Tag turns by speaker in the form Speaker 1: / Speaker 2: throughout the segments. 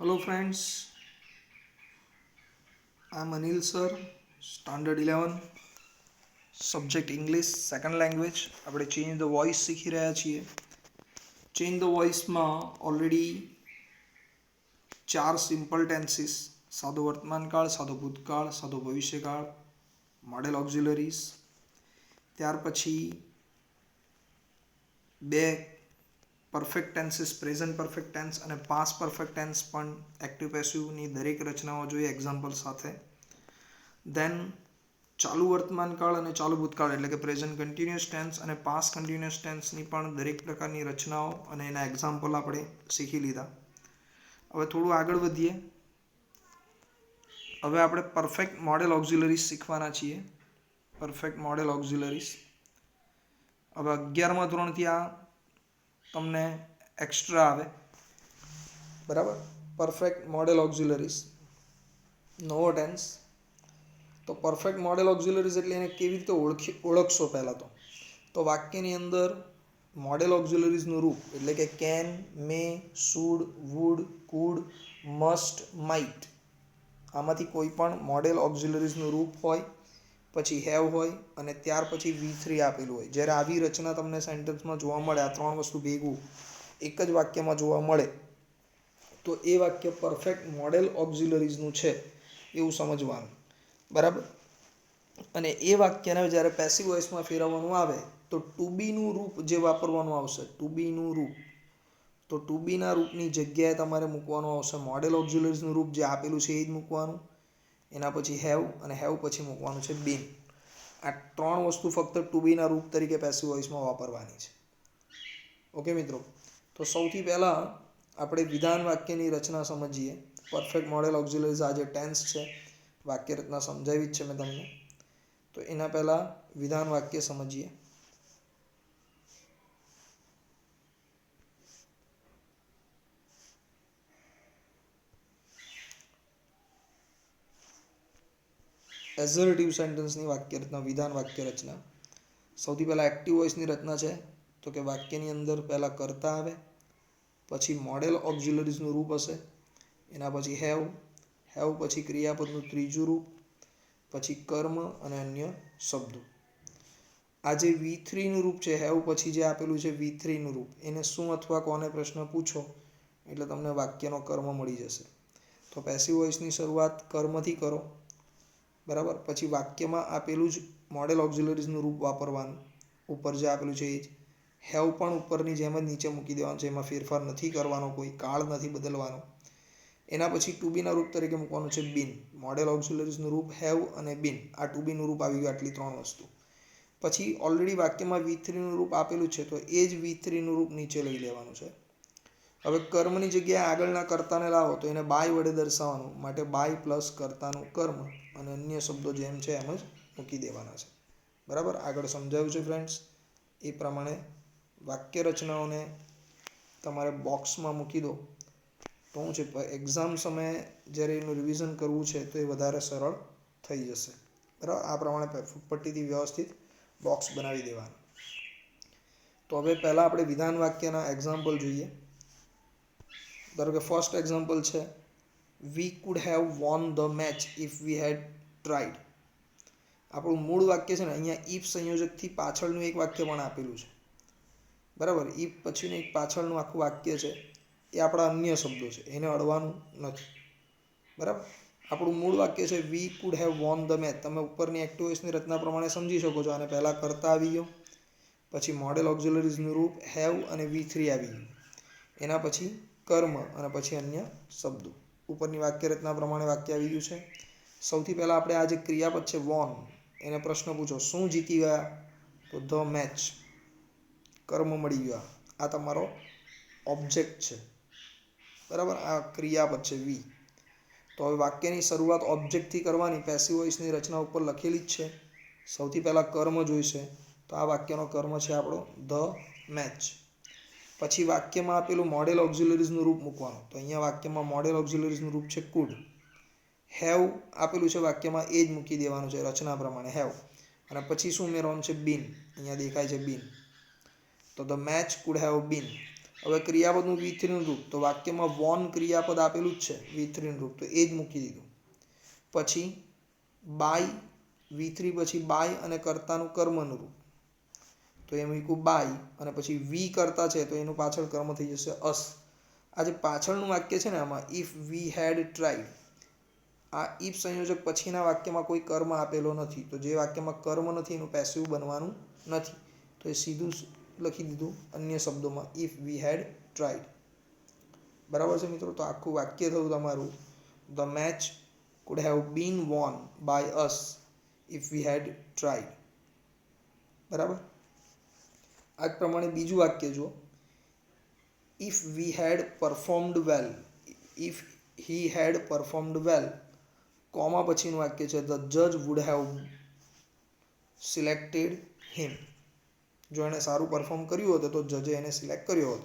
Speaker 1: Hello friends, I'm Anil sir, Standard 11, Subject English, Second Language. આપણે change the voice શીખી રહ્યા છીએ. Change the વોઇસમાં ઓલરેડી 4 સિમ્પલ ટેન્સીસ, સાદો વર્તમાનકાળ, સાદો ભૂતકાળ, સાદો ભવિષ્યકાળ, મોડેલ ઓક્ઝિલરીઝ, ત્યાર પછી 2 perfect tenses, present perfect tense અને પાસ્ટ પરફેક્ટ ટેન્સ પણ એક્ટિવ પેસિવની દરેક રચનાઓ જોઈએ એક્ઝામ્પલ સાથે. દેન ચાલુ વર્તમાનકાળ અને ચાલુ ભૂતકાળ એટલે કે પ્રેઝન્ટ કન્ટિન્યુઅસ ટેન્સ અને પાસ્ટ કન્ટિન્યુઅસ ટેન્સની પણ દરેક પ્રકારની રચનાઓ અને એના એક્ઝામ્પલ આપણે શીખી લીધા. હવે થોડું આગળ વધીએ. હવે આપણે પરફેક્ટ મોડેલ ઓક્ઝિલરીઝ શીખવાના છીએ. પરફેક્ટ મોડેલ ઓક્ઝિલરીઝ હવે 11મા ધોરણથી આ તમને એક્સ્ટ્રા આવે, બરાબર. પરફેક્ટ મોડેલ ઓક્ઝિલરીઝ નવો ટેન્સ. તો પરફેક્ટ મોડેલ ઓક્ઝિલરીઝ એટલે એને કેવી રીતે ઓળખશો પહેલાં તો વાક્યની અંદર મોડેલ ઓક્ઝિલરીઝનું રૂપ એટલે કે can, may, should, would, could, must, might આમાંથી કોઈ પણ મોડેલ ઓક્ઝિલરીઝનું રૂપ હોય, પછી હેવ હોય અને ત્યાર પછી V3 આપેલું હોય. જ્યારે આવી રચના તમને સેન્ટેન્સમાં જોવા મળે, આ 3 વસ્તુ ભેગું એક જ વાક્યમાં જોવા મળે તો એ વાક્ય પરફેક્ટ મોડેલ ઓક્ઝિલરીઝનું છે એવું સમજવાનું, બરાબર. અને એ વાક્યને જ્યારે પેસિવ વોઇસમાં ફેરવવાનું આવે તો ટુ બીનું રૂપ જે વાપરવાનું આવશે, ટુ બીનું રૂપ, તો ટુ બીના રૂપની જગ્યાએ તમારે મૂકવાનું આવશે મોડેલ ઓક્ઝિલરીઝનું રૂપ જે આપેલું છે એ જ મૂકવાનું. એના પછી હેવ અને હેવ પછી મૂકવાનું છે બીન. આ 3 વસ્તુ ફક્ત ટુ બીના રૂપ તરીકે પેસિવ વોઇસમાં વાપરવાની છે. ઓકે મિત્રો, તો સૌથી પહેલાં આપણે વિધાન વાક્યની રચના સમજીએ. પરફેક્ટ મોડેલ ઓક્ઝિલરીઝ આ જે ટેન્સ છે, વાક્ય રચના સમજાવી જ છે મેં તમને. તો એના પહેલાં વિધાન વાક્ય સમજીએ. એઝર્ટિવ સેન્ટેન્સની વાક્ય રચના, વિધાન વાક્ય રચના. સૌથી પહેલાં એક્ટિવ વોઇસની રચના છે. તો કે વાક્યની અંદર પહેલાં કર્તા આવે, પછી મોડેલ ઓક્ઝિલરીઝનું રૂપ હશે, એના પછી હેવ, હેવ પછી ક્રિયાપદનું ત્રીજું રૂપ, પછી કર્મ અને અન્ય શબ્દો. આ જે V3નું રૂપ છે, હેવ પછી જે આપેલું છે V3નું રૂપ, એને શું અથવા કોને પ્રશ્ન પૂછો એટલે તમને વાક્યનો કર્મ મળી જશે. તો પેસિવ વોઇસની શરૂઆત કર્મથી કરો, બરાબર. પછી વાક્યમાં આપેલું જ મોડેલ ઓક્ઝિલરીઝનું રૂપ વાપરવાનું, ઉપર જે આપેલું છે એ જ. હેવ પણ ઉપરની જેમ જ નીચે મૂકી દેવાનું છે, એમાં ફેરફાર નથી કરવાનો, કોઈ કાળ નથી બદલવાનો. એના પછી ટુ બીના રૂપ તરીકે મૂકવાનું છે બીન. મોડેલ ઓક્ઝિલરીઝનું રૂપ હેવ અને બીન, આ ટુ બીનું રૂપ આવી ગયું. આટલી 3 વસ્તુ. પછી ઓલરેડી વાક્યમાં V3નું રૂપ આપેલું છે તો એ જ V3નું રૂપ નીચે લઈ લેવાનું છે. હવે કર્મની જગ્યાએ આગળના કર્તાને લાવો તો એને બાય વડે દર્શાવવાનું, માટે બાય પ્લસ કર્તાનું કર્મ અને અન્ય શબ્દો જેમ છે એમ જ મૂકી દેવાના છે, બરાબર. આગળ સમજાવ્યું છે ફ્રેન્ડ્સ. એ પ્રમાણે વાક્ય રચનાઓને તમારે બોક્સમાં મૂકી દો તો શું છે, એક્ઝામ સમયે જ્યારે એનું રિવિઝન કરવું છે તો એ વધારે સરળ થઈ જશે, બરાબર. આ પ્રમાણે પટ્ટીથી વ્યવસ્થિત બોક્સ બનાવી દેવાના. તો હવે પહેલાં આપણે વિધાન વાક્યના એક્ઝામ્પલ જોઈએ. ધારો કે ફર્સ્ટ એક્ઝામ્પલ છે, we could have won the match if we had tried. આપણું મૂળ વાક્ય છે ને, અહીંયા ઇફ સંયોજકથી પાછળનું એક વાક્ય પણ આપેલું છે, બરાબર. ઇફ પછીનું એક પાછળનું આખું વાક્ય છે એ આપણા અન્ય શબ્દો છે, એને અડવાનું નથી, બરાબર. આપણું મૂળ વાક્ય છે we could have won the match. તમે ઉપરની એક્ટિવ વોઇસની રચના પ્રમાણે સમજી શકો છો. અને પહેલાં કરતા આવી ગયો, પછી મોડેલ ઓક્ઝિલરીઝનું રૂપ હેવ અને V3 આવી ગયું, એના પછી કર્મ અને પછી અન્ય શબ્દો. ઉપરની વાક્ય રચના પ્રમાણે વાક્ય આવી ગયું છે. સૌથી પહેલાં આપણે આ જે ક્રિયાપદ છે વોન, એને પ્રશ્ન પૂછો શું જીતી ગયા, તો ધ મેચ, કર્મ મળી ગયા. આ તમારો ઓબ્જેક્ટ છે, બરાબર. આ ક્રિયાપદ છે વી. તો હવે વાક્યની શરૂઆત ઓબ્જેક્ટથી કરવાની. પેસિવ વોઇસની રચના ઉપર લખેલી જ છે. સૌથી પહેલાં કર્મ જોઈશે, તો આ વાક્યનો કર્મ છે આપણો ધ મેચ. પછી વાક્યમાં આપેલું મોડેલ ઓક્ઝિલરીઝનું રૂપ મૂકવાનું. તો અહીંયા વાક્યમાં મોડેલ ઓક્ઝિલરીઝનું રૂપ છે કુડ. હેવ આપેલું છે વાક્યમાં, એ જ મૂકી દેવાનું છે રચના પ્રમાણે હેવ. અને પછી શું ઉમેરવાનું છે બીન, અહીંયા દેખાય છે બીન. તો the match could have been. હવે ક્રિયાપદનું V3 નું રૂપ, તો વાક્યમાં વોન ક્રિયાપદ આપેલું જ છે V3 નું રૂપ, તો એ જ મૂકી દીધું. પછી બાય V3 પછી બાય અને કર્તાનું કર્મનું રૂપ, તો એ મૂક્યું બાય, અને પછી વી કર્તા છે તો એનું પાછળ કર્મ થઈ જશે અસ. આ જે પાછળનું વાક્ય છે ને આમાં ઇફ વી હેડ ટ્રાઈડ, આ ઇફ સંયોજક પછીના વાક્યમાં કોઈ કર્મ આપેલો નથી, તો જે વાક્યમાં કર્મ નથી એનું પેસિવ બનવાનું નથી, તો એ સીધું લખી દીધું અન્ય શબ્દોમાં ઇફ વી હેડ ટ્રાઈડ. બરાબર છે મિત્રો? તો આખું વાક્ય થયું તમારું the match could have been won by us if we had tried. બરાબર. આ જ પ્રમાણે બીજું વાક્ય જુઓ, if we had performed well, if he had performed well, comma પછીનું વાક્ય છે the judge would have selected him. જો એને સારું પરફોર્મ કર્યું હોત તો જજે એને સિલેક્ટ કર્યો હોત.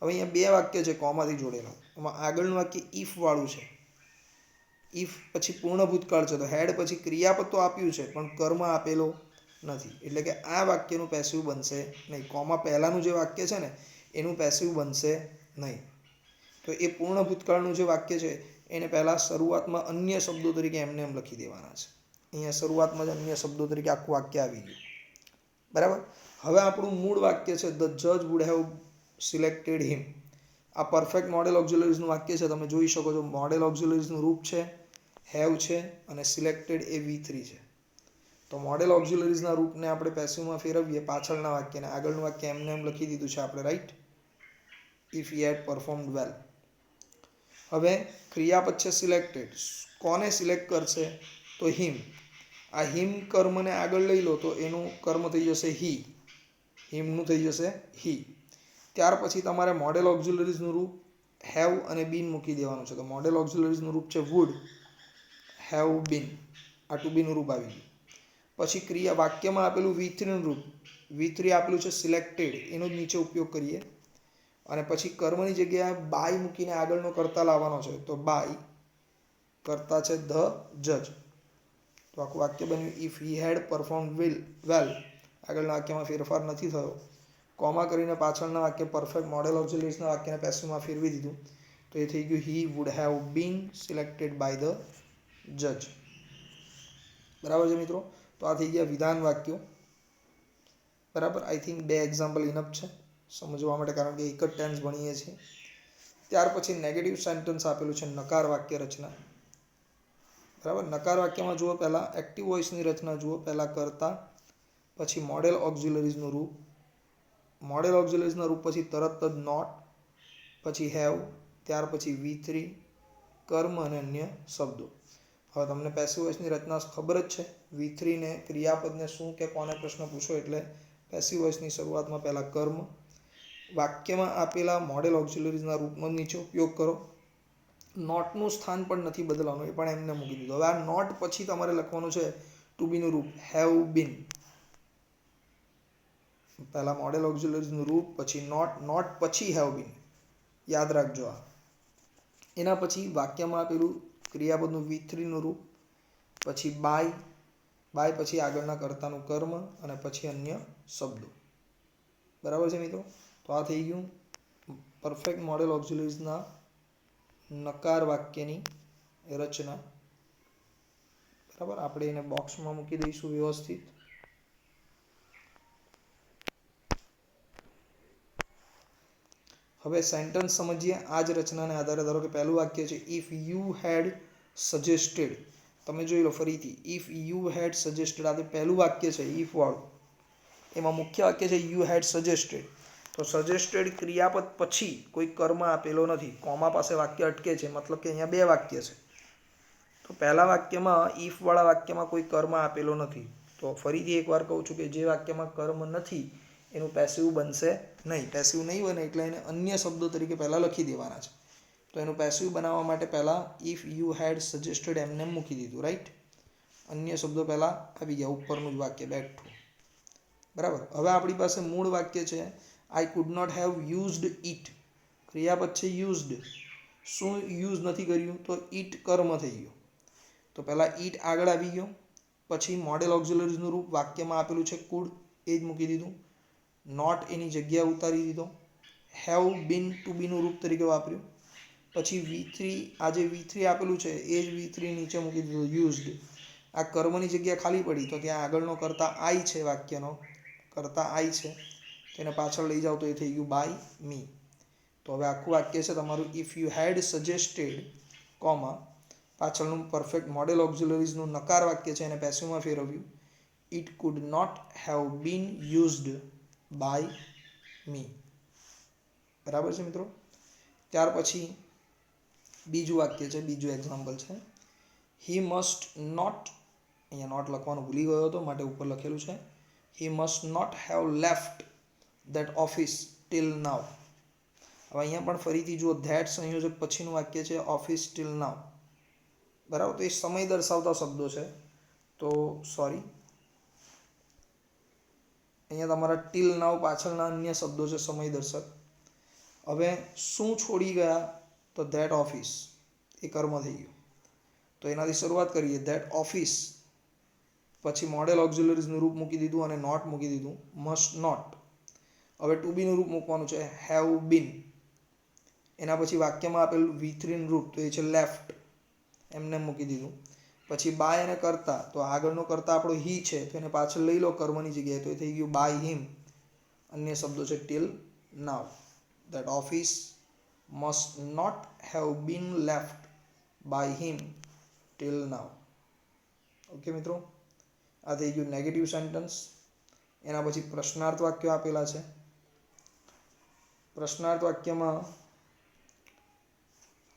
Speaker 1: હવે અહીંયા બે વાક્ય છે કોમાથી જોડેલા, એમાં આગળનું વાક્ય ઇફ વાળું છે. ઇફ પછી પૂર્ણ ભૂતકાળ છે, તો હેડ પછી ક્રિયાપદ તો આપ્યું છે પણ કર્મ આપેલો નથી, એટલે કે આ વાક્યનું પેસિવ બનશે નહીં. કોમા પહેલાંનું જે વાક્ય છે ને એનું પેસિવ બનશે નહીં. તો એ પૂર્ણ ભૂતકાળનું જે વાક્ય છે એને પહેલાં શરૂઆતમાં અન્ય શબ્દો તરીકે એમને એમ લખી દેવાના છે. અહીંયા શરૂઆતમાં જ અન્ય શબ્દો તરીકે આખું વાક્ય આવી ગયું. બરાબર. હવે આપણું મૂળ વાક્ય છે ધ જજ વુડ હેવ સિલેક્ટેડ હિમ. આ પરફેક્ટ મોડેલ ઓક્ઝિલરીઝનું વાક્ય છે, તમે જોઈ શકો છો. મોડેલ ઓક્ઝિલરીઝનું રૂપ છે, હેવ છે, અને સિલેક્ટેડ એ V3 છે. તો મોડેલ ઓક્ઝિલરીઝના રૂપને આપણે પેસિવમાં ફેરવીએ પાછળના વાક્યને, આગળનું વાક્ય એમને એમ લખી દીધું છે આપણે, right? If he had performed well. હવે ક્રિયાપદ છે સિલેક્ટેડ, કોને સિલેક્ટ કરશે? તો હિમ. આ હિમ કર્મને આગળ લઈ લો તો એનું કર્મ થઈ જશે હી, હિમનું થઈ જશે હી. ત્યાર પછી તમારે મોડેલ ઓક્ઝિલરીઝનું રૂપ હેવ અને બીન મૂકી દેવાનું છે. તો મોડેલ ઓક્ઝિલરીઝનું રૂપ છે વુડ હેવ બીન, આ ટુ બીનું રૂપ આવી ગયું. પછી ક્રિયા વાક્યમાં આપેલું V3 નું રૂપ, V3 આપેલું છે સિલેક્ટેડ, એનો જ નીચે ઉપયોગ કરીએ. અને પછી કર્મની જગ્યાએ બાય મૂકીને આગળનો કર્તા લાવવાનો છે, તો બાય કર્તા છે ધ જજ. તો આખું વાક્ય બન્યું ઇફ હી હેડ પરફોર્મ વેલ. આગળના વાક્યમાં ફેરફાર નથી થયો. કોમા કરીને પાછળના વાક્ય પરફેક્ટ મોડેલ ઓક્ઝિલરીઝના વાક્યને પેસિવમાં ફેરવી દીધું, તો એ થઈ ગયું he would have been selected by the જજ. બરાબર છે મિત્રો? તો આ થઈ ગયા વિધાન વાક્યો. બરાબર. આઈ થિંક 2 એક્ઝામ્પલ ઇનફ છે સમજવા માટે, કારણ કે એક જ ટેન્સ ભણીએ છીએ. ત્યાર પછી નેગેટિવ સેન્ટેન્સ આપેલું છે નકાર વાક્ય રચના. બરાબર. નકાર વાક્યમાં જુઓ, પહેલાં એક્ટિવ વોઇસની રચના જુઓ. પહેલાં કર્તા, પછી મોડેલ ઓક્ઝિલરીઝનું રૂપ, મોડેલ ઓક્ઝિલરીઝના રૂપ પછી તરત જ નોટ, પછી હેવ, ત્યાર પછી V3, કર્મ અને અન્ય શબ્દો. હવે તમને પેસિવ વોઇસની રચના ખબર જ છે. V3 ને ક્રિયાપદને શું કે કોને પ્રશ્ન પૂછો એટલે પેસિવ વોઇસની શરૂઆતમાં પહેલાં કર્મ, વાક્યમાં આપેલા મોડેલ ઓક્ઝિલરીઝના રૂપનો નીચે ઉપયોગ કરો. નોટનું સ્થાન પણ નથી બદલવાનું, એ પણ એમને મૂકી દીધું. હવે આ નોટ પછી તમારે લખવાનું છે ટુ બીનું રૂપ હેવ બીન. પહેલાં મોડેલ ઓક્ઝિલરીઝનું રૂપ, પછી નોટ, નોટ પછી હેવ બીન. યાદ રાખજો આ. એના પછી વાક્યમાં આપેલું ક્રિયાપદનું V3 નું રૂપ, પછી બાય, બાય પછી આગળના કર્તાનું કર્મ, અને પછી અન્ય શબ્દો. બરાબર છે મિત્રો? તો આ થઈ ગયું પરફેક્ટ મોડેલ ઓક્ઝિલરીઝના નકાર વાક્યની રચના. બરાબર. આપણે એને બોક્સમાં મૂકી દઈશું વ્યવસ્થિત. હવે સેન્ટેન્સ સમજીએ આ જ રચનાને આધારે. ધારો કે પહેલું વાક્ય છે ઇફ યુ હેડ સજેસ્ટેડ. તમે જોઈ લો ફરીથી, ઇફ યુ હેડ સજેસ્ટેડ. આ પહેલું વાક્ય છે ઇફ વાળું, એમાં મુખ્ય વાક્ય છે યુ હેડ સજેસ્ટેડ. તો સજેસ્ટેડ ક્રિયાપદ પછી કોઈ કર્મ આપેલો નથી, કોમા પાસે વાક્ય અટકે છે, મતલબ કે અહીંયા 2 વાક્ય છે. તો પહેલા વાક્યમાં ઇફ વાળા વાક્યમાં કોઈ કર્મ આપેલો નથી. તો ફરીથી એકવાર કહું છું કે જે વાક્યમાં કર્મ નથી એનું પેસિવ બનશે નહીં. પેસિવ નહીં બને એટલે એને અન્ય શબ્દો તરીકે પહેલાં લખી દેવાના છે. તો એનું પેસિવ બનાવવા માટે પહેલાં ઇફ યુ હેડ સજેસ્ટેડ એમને મૂકી દીધું, રાઈટ? અન્ય શબ્દો પહેલાં આવી ગયા, ઉપરનું જ વાક્ય બેઠું. બરાબર. હવે આપણી પાસે મૂળ વાક્ય છે I could not have used it. ક્રિયાપદ છે યુઝડ. શું યુઝ નથી કર્યું? તો ઇટ કર્મ થઈ ગયો. તો પહેલાં ઇટ આગળ આવી ગયો, પછી મોડેલ ઓક્ઝિલરીઝનું રૂપ વાક્યમાં આપેલું છે કુડ, એ જ મૂકી દીધું. નોટ એની જગ્યા ઉતારી દીધો. હેવ બીન ટુ બીનું રૂપ તરીકે વાપર્યું. પછી V3, આ જે V3 આપેલું છે એ જ V3 નીચે મૂકી દીધું યુઝડ. આ કર્મની જગ્યા ખાલી પડી તો ત્યાં આગળનો કર્તા આઈ છે, વાક્યનો કર્તા આઈ છે, તેને પાછળ લઈ જાઓ તો એ થઈ ગયું બાય મી. તો હવે આખું વાક્ય છે તમારું, if you had suggested comma પાછળનું પરફેક્ટ મોડેલ ઓક્ઝિલરીઝનું નકાર વાક્ય છે એને પેસિવમાં ફેરવ્યું. It could not have been used by me. બરાબર છે મિત્રો. ત્યાર પછી બીજું વાક્ય છે, બીજું એક્ઝામ્પલ છે, હી મસ્ટ નોટ, અહીંયા નોટ લખવાનું ભૂલી ગયો હતો માટે ઉપર લખેલું છે, he must not have left that office till now. હવે અહીંયા પણ ફરીથી જુઓ, ધેટ સંયોજક પછીનું વાક્ય છે ઓફિસ ટીલ નાવ. બરાબર. તો એ સમય દર્શાવતા શબ્દો છે, તો સોરી, અહીંયા તમારા ટીલ નાવ પાછળના અન્ય શબ્દો છે સમય દર્શક. હવે શું છોડી ગયા, તો ધેટ ઓફિસ, એ કર્મ થઈ ગયું. તો એનાથી શરૂઆત કરીએ. ધેટ ઓફિસ પછી મોડેલ ઓક્ઝિલરીઝનું રૂપ મૂકી દીધું અને નોટ મૂકી દીધું, મસ્ટ નોટ. હવે ટુ બીનું રૂપ મૂકવાનું છે હેવ બીન. એના પછી વાક્યમાં આપેલું V3નું રૂપ, તો એ છે લેફ્ટ, એમને મૂકી દીધું. પછી બાય અને કરતા, તો આગળનો કરતા આપણો હી છે તો એને પાછળ લઈ લો કર્મની જગ્યાએ, તો એ થઈ ગયું બાય હિમ. અન્ય શબ્દો છે till now. That office must not have been left by him till now. Okay મિત્રો, આ થઈ ગયું નેગેટિવ સેન્ટન્સ. એના પછી પ્રશ્નાર્થ વાક્યો આપેલા છે. પ્રશ્નાર્થ વાક્યમાં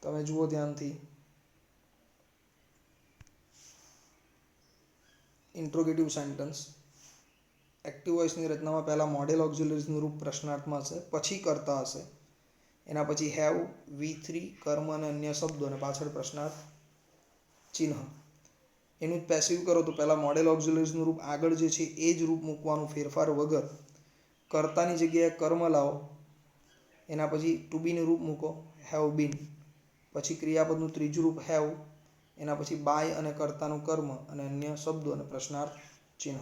Speaker 1: તમે જુઓ ધ્યાનથી, ઇન્ટ્રોગેટિવ સેન્ટન્સ. એક્ટિવ વોઇસની રચનામાં પહેલાં મોડેલ ઓક્ઝિલરીઝનું રૂપ પ્રશ્નાર્થમાં હશે, પછી કરતા હશે, એના પછી હેવ, V3, કર્મ અને અન્ય શબ્દો અને પાછળ પ્રશ્નાર્થ ચિહ્ન. એનું જ પેસિવ કરો તો પહેલાં મોડેલ ઓક્ઝિલરીઝનું રૂપ આગળ જે છે એ જ રૂપ મૂકવાનું ફેરફાર વગર. કર્તાની જગ્યાએ કર્મ લાવો, એના પછી ટુ બીનું રૂપ મૂકો હેવ બીન, પછી ક્રિયાપદનું ત્રીજું રૂપ હેવ, એના પછી બાય અને કર્તાનું કર્મ અને અન્ય શબ્દો અને પ્રશ્નાર્થ ચિહ્ન.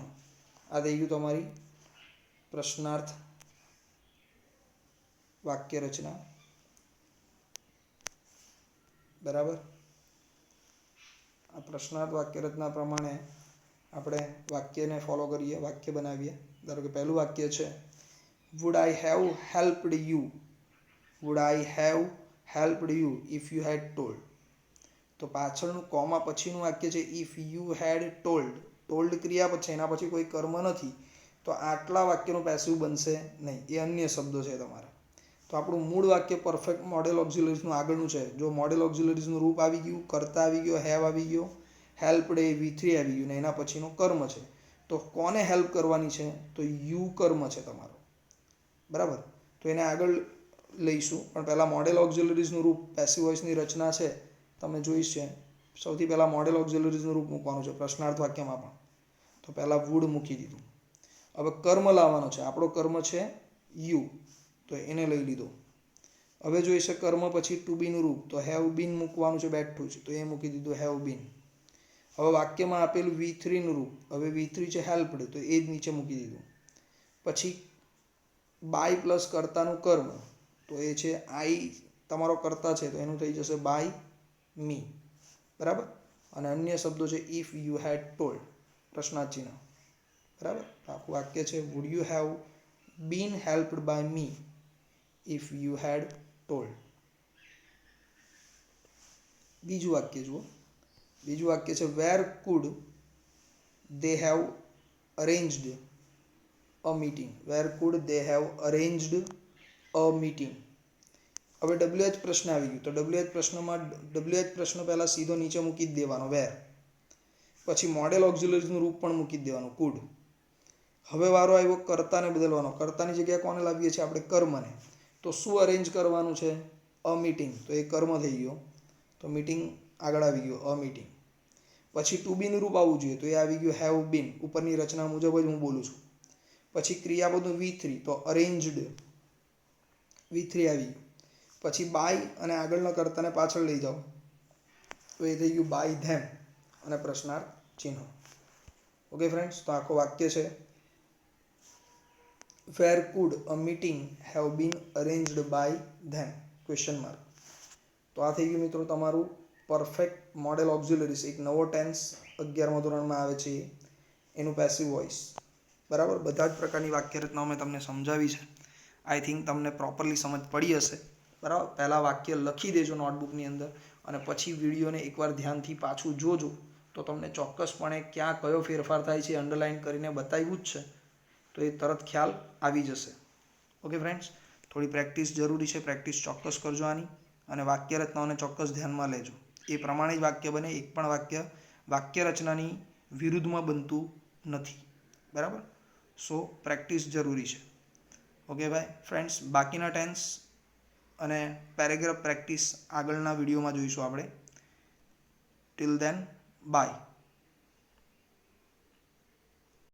Speaker 1: આ થઈ ગયું તમારી પ્રશ્નાર્થ વાક્ય રચના. બરાબર. આ પ્રશ્નાર્થ વાક્ય રચના પ્રમાણે આપણે વાક્યને ફોલો કરીએ, વાક્ય બનાવીએ. ધારો કે પહેલું વાક્ય છે, would I have helped you, would I have helped you if you had told. તો પાછળનું કોમા પછીનું વાક્ય છે if you had told. Told ક્રિયાપદ છે, એના પછી કોઈ કર્મ નથી, તો આટલા વાક્યનું પેસિવ બનશે નહીં, એ અન્ય શબ્દો છે તમારા. તો આપણું મૂળ વાક્ય પરફેક્ટ મોડેલ ઓક્ઝિલરીઝનું આગળનું છે. જો મોડેલ ઓક્ઝિલરીઝનું રૂપ આવી ગયું, કર્તા આવી ગયો, હેવ આવી ગયો, હેલ્પડ એ V3 આવી ગયું ને એના પછીનું કર્મ છે. તો કોને હેલ્પ કરવાની છે, તો યુ કર્મ છે તમારો. બરાબર. તો એને આગળ લઈશું, પણ પહેલાં મોડેલ ઓક્ઝિલરીઝનું રૂપ પેસિવ વોઇસની રચના છે તમે જોઈશ છે. સૌથી પહેલાં મોડેલ ઓક્ઝિલરીઝનું રૂપ મૂકવાનું છે પ્રશ્નાર્થ વાક્યમાં પણ. તો પહેલાં વુડ મૂકી દીધું. હવે કર્મ લાવવાનો છે, આપણો કર્મ છે યુ, તો એને લઈ લીધો. હવે જોઈશે કર્મ પછી ટુ બીનું રૂપ, તો હેવ બીન મૂકવાનું છે, બેઠું છે, તો એ મૂકી દીધું હેવ બીન. હવે વાક્યમાં આપેલું V3નું રૂપ, હવે V3 છે હેલ્પડ, તો એ જ નીચે મૂકી દીધું. પછી બાય પ્લસ કર્તાનું કર્મ, તો એ છે આઈ તમારો કર્તા છે, તો એનું થઈ જશે બાય મી. બરાબર. અને અન્ય શબ્દો છે ઇફ યુ હેડ ટોલ્ડ, પ્રશ્નાર્થ ચિહ્ન. બરાબર. આખું વાક્ય છે, would you have been helped by me if you had told. બીજું વાક્ય જુઓ. બીજું વાક્ય છે, where could they have arranged a meeting. Where could they have arranged a meeting. હવે WH પ્રશ્ન આવી ગયું, તો WH પ્રશ્નમાં WH પ્રશ્ન પહેલાં સીધો નીચે મૂકી જ દેવાનો વેર, પછી મોડેલ ઓક્ઝિલરીઝનું રૂપ પણ મૂકી જ દેવાનું કુડ. હવે વારો આવ્યો કર્તાને બદલવાનો. કર્તાની જગ્યાએ કોને લાવીએ છીએ આપણે, કર્મને. તો શું અરેન્જ કરવાનું છે, અ મીટિંગ, તો એ કર્મ થઈ ગયો, તો મીટિંગ આગળ આવી ગયો, અ મીટિંગ. પછી ટુ બીનું રૂપ આવવું જોઈએ, તો એ આવી ગયું હેવ બીન. ઉપરની રચના મુજબ જ હું બોલું છું. પછી ક્રિયાપદનું V3, તો અરેન્જડ V3 આવી ગયું. પછી બાય અને આગળના કર્તાને પાછળ લઈ જાઓ, તો એ થઈ ગયું બાય ધેમ અને પ્રશ્નાર્થ ચિહ્ન. ઓકે ફ્રેન્ડ્સ, તો આખો વાક્ય છે where could a meeting have been arranged by them question mark. તો આ થઈ ગયું મિત્રો તમારું પરફેક્ટ મોડેલ ઓક્ઝિલરીઝ. એક નવો ટેન્સ 11મા ધોરણમાં આવે છે એનું પેસિવ વોઇસ. બરાબર, બધા જ પ્રકારની વાક્ય રચનાઓ મેં તમને સમજાવી છે. આઈ થિંક તમને પ્રોપરલી સમજ પડી હશે. બરાબર, પહેલાં વાક્ય લખી દેજો નોટબુકની અંદર અને પછી વિડીયોને એકવાર ધ્યાનથી પાછું જોજો તો તમને ચોક્કસપણે ક્યાં કયો ફેરફાર થાય છે અંડરલાઇન કરીને બતાવ્યું જ છે તો એ તરત ખ્યાલ આવી જશે. ઓકે ફ્રેન્ડ્સ, થોડી પ્રેક્ટિસ જરૂરી છે. પ્રેક્ટિસ ચોક્કસ કરજો આની અને વાક્ય રચનાઓને ચોક્કસ ધ્યાનમાં લેજો. એ પ્રમાણે જ વાક્ય બને. એક પણ વાક્ય રચનાની વિરુદ્ધમાં બનતું નથી. બરાબર, સો પ્રેક્ટિસ જરૂરી છે. ઓકે ભાઈ ફ્રેન્ડ્સ, બાકીના ટેન્સ અને પેરેગ્રાફ પ્રેક્ટિસ આગળના વિડીયોમાં જોઈશું આપણે. Till then by.